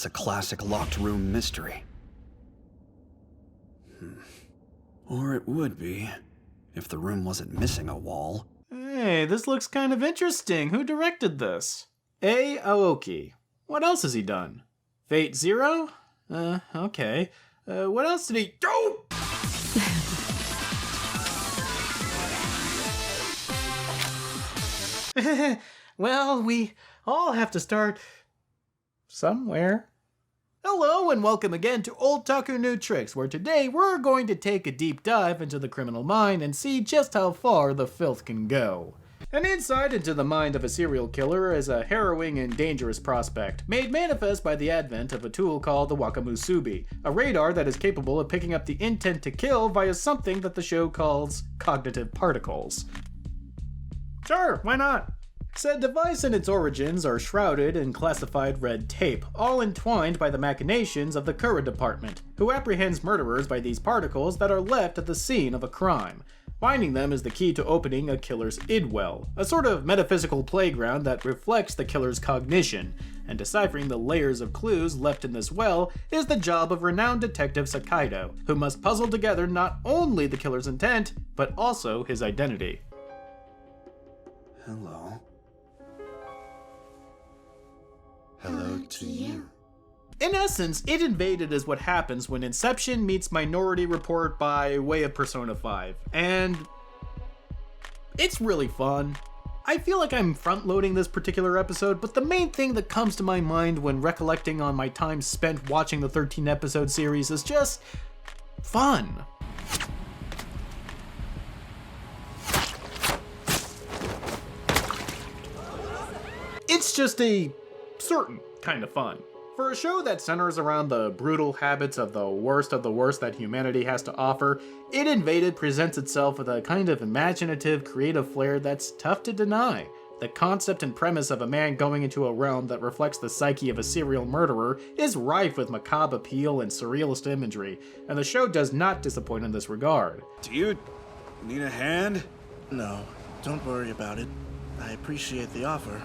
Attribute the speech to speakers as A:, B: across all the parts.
A: It's a classic locked room mystery. Or it would be, if the room wasn't missing a wall.
B: Hey, this looks kind of interesting. Who directed this? A. Aoki. What else has he done? Fate Zero? Okay. What else did he do? Well, we all have to start somewhere. Hello and welcome again to Oldtaku New Tricks, where today we're going to take a deep dive into the criminal mind and see just how far the filth can go. An insight into the mind of a serial killer is a harrowing and dangerous prospect, made manifest by the advent of a tool called the Wakamusubi, a radar that is capable of picking up the intent to kill via something that the show calls cognitive particles. Sure, why not? Said device and its origins are shrouded in classified red tape, all entwined by the machinations of the Kura department, who apprehends murderers by these particles that are left at the scene of a crime. Finding them is the key to opening a killer's id well, a sort of metaphysical playground that reflects the killer's cognition, and deciphering the layers of clues left in this well is the job of renowned detective Sakaido, who must puzzle together not only the killer's intent, but also his identity.
A: Hello. Hello to you.
B: In essence, It Invaded is what happens when Inception meets Minority Report by way of Persona 5, and it's really fun. I feel like I'm front-loading this particular episode, but the main thing that comes to my mind when recollecting on my time spent watching the 13-episode series is just fun. It's just a certain kind of fun. For a show that centers around the brutal habits of the worst that humanity has to offer, It Invaded presents itself with a kind of imaginative, creative flair that's tough to deny. The concept and premise of a man going into a realm that reflects the psyche of a serial murderer is rife with macabre appeal and surrealist imagery, and the show does not disappoint in this regard.
A: Do you need a hand?
C: No, don't worry about it. I appreciate the offer,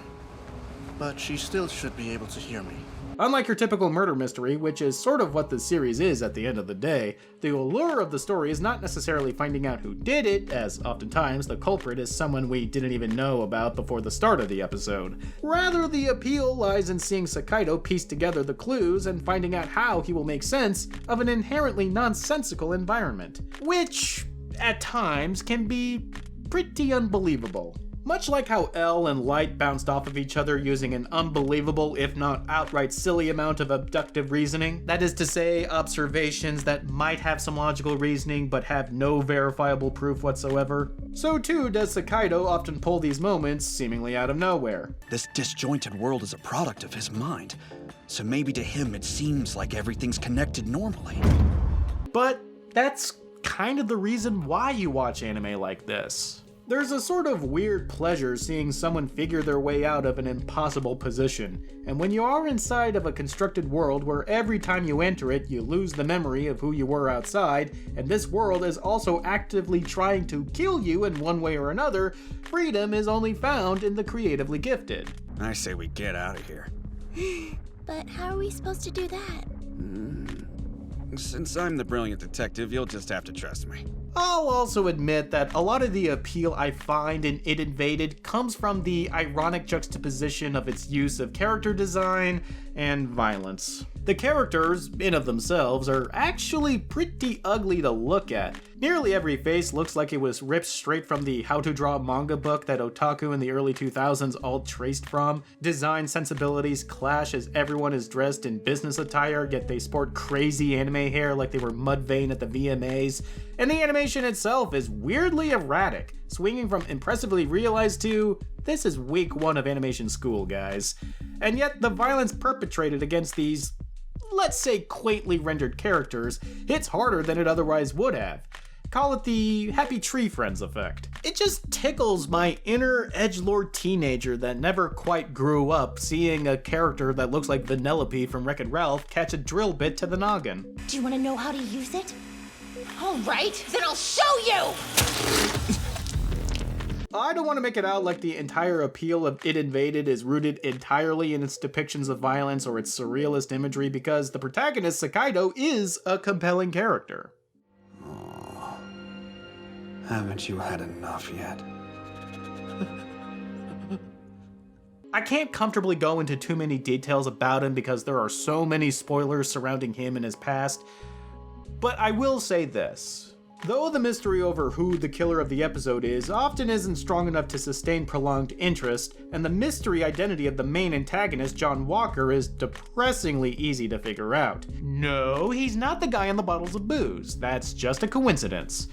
C: but she still should be able to hear me.
B: Unlike your typical murder mystery, which is sort of what the series is at the end of the day, the allure of the story is not necessarily finding out who did it, as oftentimes the culprit is someone we didn't even know about before the start of the episode. Rather, the appeal lies in seeing Sakaido piece together the clues and finding out how he will make sense of an inherently nonsensical environment, which, at times, can be pretty unbelievable. Much like how L and Light bounced off of each other using an unbelievable, if not outright silly amount of abductive reasoning, that is to say, observations that might have some logical reasoning but have no verifiable proof whatsoever, so too does Sakaido often pull these moments seemingly out of nowhere.
A: This disjointed world is a product of his mind, so maybe to him it seems like everything's connected normally.
B: But that's kind of the reason why you watch anime like this. There's a sort of weird pleasure seeing someone figure their way out of an impossible position, and when you are inside of a constructed world where every time you enter it you lose the memory of who you were outside, and this world is also actively trying to kill you in one way or another, freedom is only found in the creatively gifted.
A: I say we get out of here.
D: But how are we supposed to do that?
A: Since I'm the brilliant detective, you'll just have to trust me.
B: I'll also admit that a lot of the appeal I find in It Invaded comes from the ironic juxtaposition of its use of character design and violence. The characters, in of themselves, are actually pretty ugly to look at. Nearly every face looks like it was ripped straight from the How to Draw manga book that Oldtaku in the early 2000s all traced from. Design sensibilities clash as everyone is dressed in business attire, yet they sport crazy anime hair like they were Mudvayne at the VMAs. And the animation itself is weirdly erratic, swinging from impressively realized to, this is week one of animation school, guys. And yet the violence perpetrated against these, let's say, quaintly rendered characters hits harder than it otherwise would have. Call it the Happy Tree Friends effect. It just tickles my inner edgelord teenager that never quite grew up seeing a character that looks like Vanellope from Wreck-It Ralph catch a drill bit to the noggin.
D: Do you want to know how to use it? All right, then I'll show you!
B: I don't want to make it out like the entire appeal of It Invaded is rooted entirely in its depictions of violence or its surrealist imagery, because the protagonist, Sakaido, is a compelling character.
A: Oh, haven't you had enough yet?
B: I can't comfortably go into too many details about him because there are so many spoilers surrounding him and his past, but I will say this. Though the mystery over who the killer of the episode is often isn't strong enough to sustain prolonged interest, and the mystery identity of the main antagonist, John Walker, is depressingly easy to figure out. No, he's not the guy in the bottles of booze. That's just a coincidence.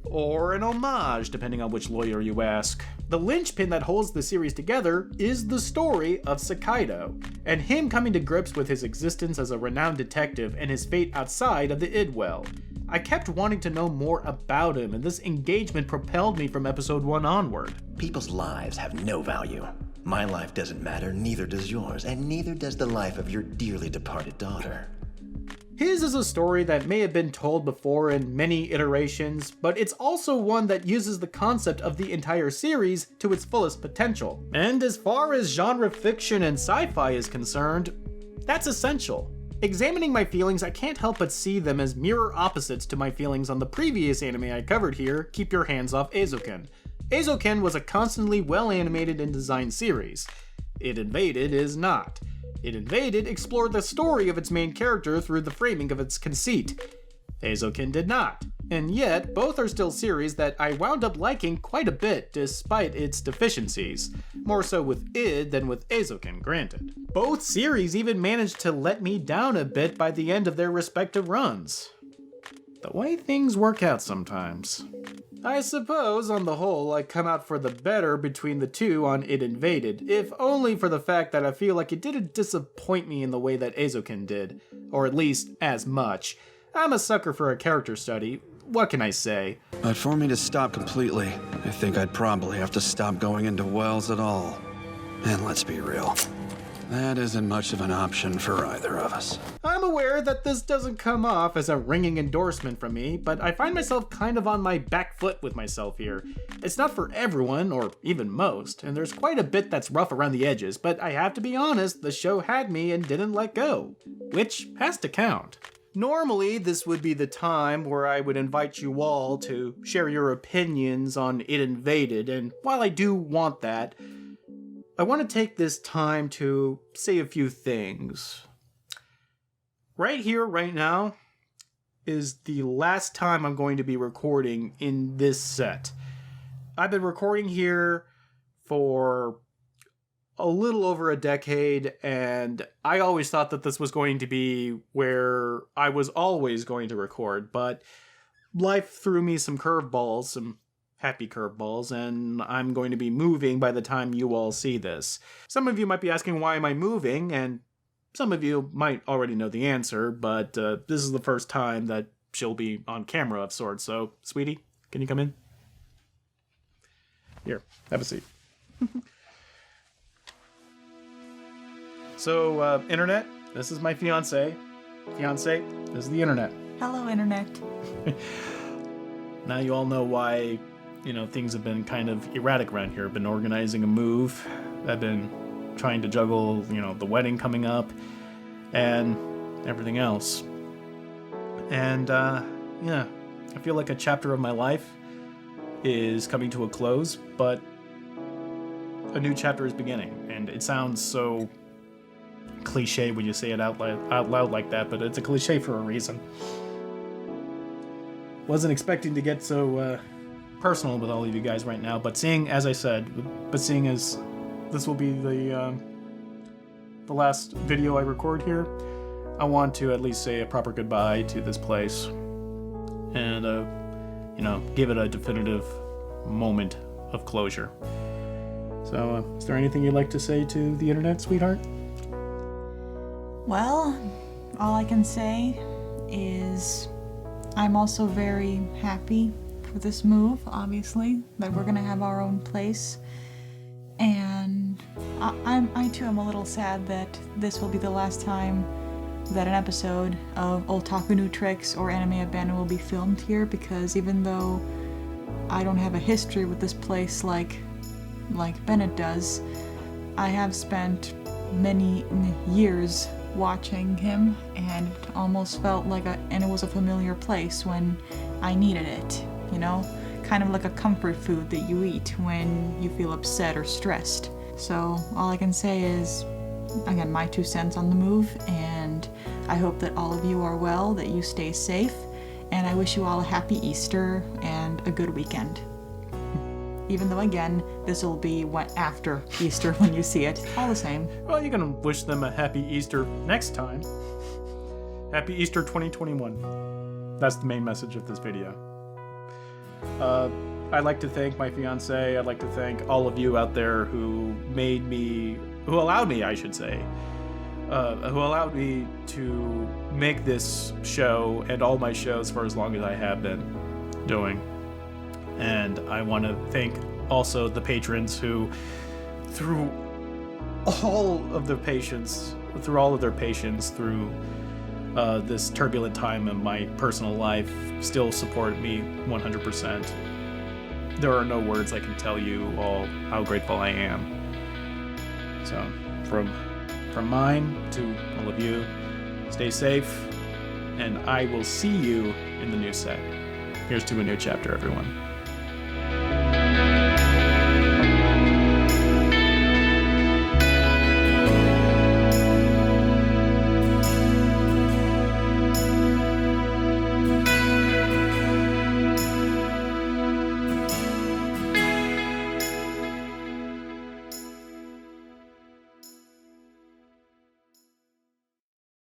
B: Or an homage, depending on which lawyer you ask. The linchpin that holds the series together is the story of Sakaido, and him coming to grips with his existence as a renowned detective and his fate outside of the Idwell. I kept wanting to know more about him, and this engagement propelled me from episode 1 onward.
E: People's lives have no value. My life doesn't matter, neither does yours, and neither does the life of your dearly departed daughter.
B: His is a story that may have been told before in many iterations, but it's also one that uses the concept of the entire series to its fullest potential. And as far as genre fiction and sci-fi is concerned, that's essential. Examining my feelings, I can't help but see them as mirror opposites to my feelings on the previous anime I covered here, Keep Your Hands Off Eizouken. Eizouken was a constantly well-animated and designed series. It Invaded is not. It Invaded explored the story of its main character through the framing of its conceit. Eizouken did not, and yet both are still series that I wound up liking quite a bit despite its deficiencies. More so with id than with Eizouken, granted. Both series even managed to let me down a bit by the end of their respective runs. The way things work out sometimes. I suppose, on the whole, I come out for the better between the two on It Invaded, if only for the fact that I feel like it didn't disappoint me in the way that Eizouken did, or at least as much. I'm a sucker for a character study, what can I say?
A: But for me to stop completely, I think I'd probably have to stop going into wells at all. And let's be real, that isn't much of an option for either of us.
B: I'm aware that this doesn't come off as a ringing endorsement from me, but I find myself kind of on my back foot with myself here. It's not for everyone, or even most, and there's quite a bit that's rough around the edges, but I have to be honest, the show had me and didn't let go, which has to count. Normally, this would be the time where I would invite you all to share your opinions on It Invaded, and while I do want that, I want to take this time to say a few things. Right here, right now, is the last time I'm going to be recording in this set. I've been recording here for a little over a decade, and I always thought that this was going to be where I was always going to record, but life threw me some curveballs, some happy curveballs, and I'm going to be moving by the time you all see this. Some of you might be asking, why am I moving? And some of you might already know the answer, but this is the first time that she'll be on camera of sorts, so, sweetie, can you come in? Here, have a seat. So, internet, this is my fiance. Fiance, this is the internet.
F: Hello, internet.
B: Now you all know why, things have been kind of erratic around here. I've been organizing a move. I've been trying to juggle, the wedding coming up and everything else. And, I feel like a chapter of my life is coming to a close, but a new chapter is beginning. And it sounds so cliche when you say it out loud like that, but it's a cliche for a reason. Wasn't expecting to get so personal with all of you guys right now, but seeing as this will be the last video I record here, I want to at least say a proper goodbye to this place and give it a definitive moment of closure. So is there anything you'd like to say to the internet, sweetheart?
F: Well, all I can say is I'm also very happy for this move, obviously, that we're gonna have our own place. And I too am a little sad that this will be the last time that an episode of Oldtaku New Tricks or Anime Abandon will be filmed here, because even though I don't have a history with this place like Bennett does, I have spent many years watching him, and it almost felt like and it was a familiar place when I needed it, you know? Kind of like a comfort food that you eat when you feel upset or stressed. So all I can say is, again, my 2 cents on the move, and I hope that all of you are well, that you stay safe, and I wish you all a happy Easter and a good weekend. Even though, again, this will be after Easter when you see it, all the same.
B: Well, you can wish them a happy Easter next time. Happy Easter 2021. That's the main message of this video. I'd like to thank my fiance. I'd like to thank all of you out there who allowed me, I should say, who allowed me to make this show and all my shows for as long as I have been doing. And I want to thank also the patrons who, through all of their patience through this turbulent time in my personal life, still support me 100%. There are no words I can tell you all how grateful I am. So, from mine to all of you, stay safe, and I will see you in the new set. Here's to a new chapter, everyone.